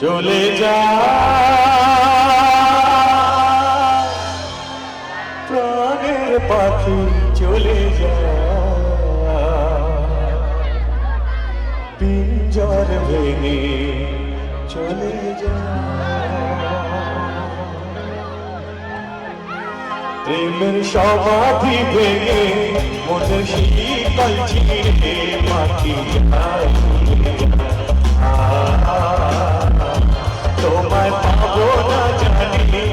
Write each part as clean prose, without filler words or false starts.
চলে যা প্রাণের পাখি চলে যা পিঞ্জর ভেঙে চলে যা প্রেমের সমাধি ভেঙে মনের শীতল ছিঁড়ে পাখি যায় তোমায় পাবো না জানি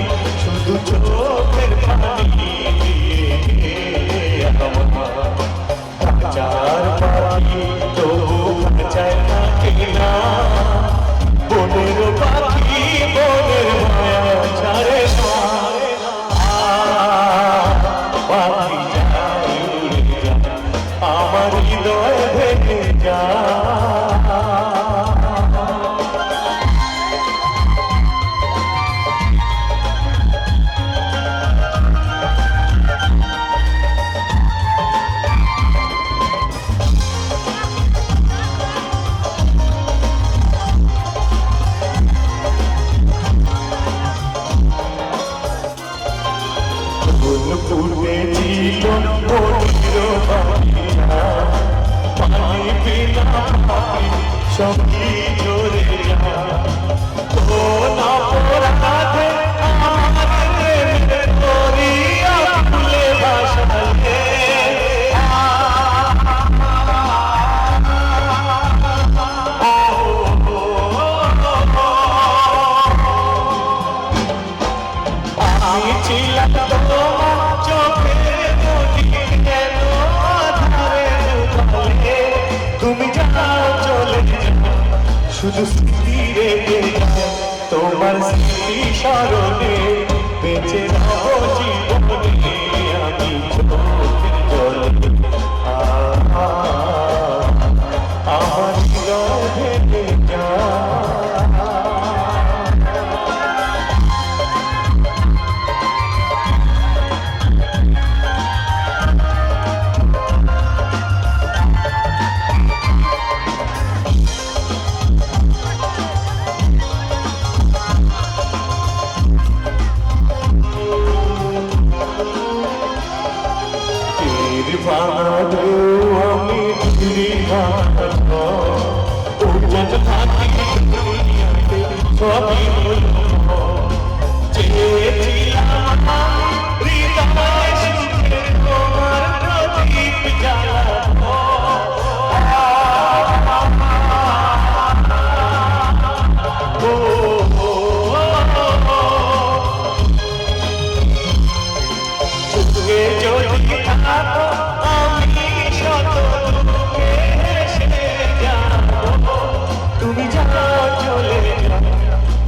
শুধু চোখের পানি চার পাখি তবু চায় না কেনা বনের পাখি বনের মায়া ছাড়ে পাখি যায় উড়ে যা আমার হৃদয় ভেঙে যা পূর্বে জীবন পানি বিনা পাখি সঙ্গী ঝরে যা ও না পরাধে আমার প্রেমের দরিয়া ফুলে ভাসালে আমি ছিলাম তুমি যাও চলে শুধু স্মৃতি রেখে তোমার স্মৃতি স্মরণে বেঁচে রহো জীবনে আমি চোখের জলে আমার হৃদয় ভেঙে যা আমি ধীরে থাকি দুনিয়াতে সবই চেয়েছিলাম হৃদয় সুখে তোমার প্রদীপ জ্বালাবো সুখে যদি থাকো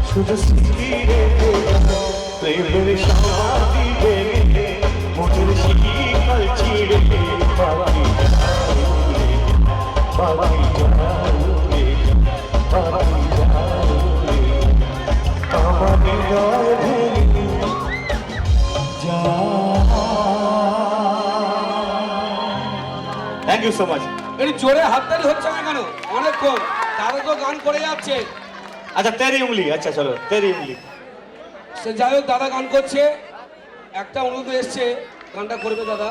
শুধু স্মৃতি রেখে প্রেমের সমাধি ভেঙে মনের শীতল ছিঁড়ে পাখি যায় পাখি আমার হৃদয় ভেঙে যা। Thank you so much. এই জোরে হাততালি হচ্ছে না কেন? অনেকক্ষণ তারা তো গান করে যাচ্ছে। আচ্ছা তেরি উংলি, আচ্ছা চলো তেরি উংলি। সে যাই হোক, দাদা গান করছে, একটা অনুরোধ এসছে, গানটা করবে দাদা।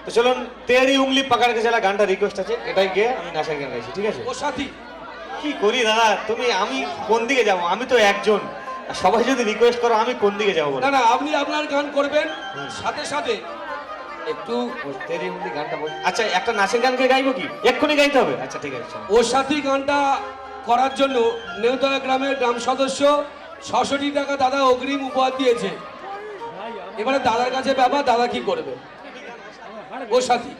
তো চলুন তেরি উংলি পাকাড় কে চালা গানটা রিকোয়েস্ট আছে, এটাই গিয়ে আমি নাচের গান গাইছি, ঠিক আছে? ও সাথী কি করি দাদা, তুমি আমি কোন দিকে যাবো? আমি তো একজন, সবাই যদি রিকোয়েস্ট করো আমি কোন দিকে যাবো? না না, আপনি আপনার গান করবেন, সাথে সাথে একটু তেরি উংলি গানটা বল। আচ্ছা একটা নাচের গান কে গাইবো কি? এক্ষুনি গাইতে হবে? আচ্ছা ঠিক আছে। ও সাথী গানটা করার জন্য নেউতলা গ্রামের গ্রাম সদস্য ৬৬ টাকা দাদা অগ্রিম উপহার দিয়েছে। এবারে দাদার কাছে ব্যাপার, দাদা কি করবে? ও সাথী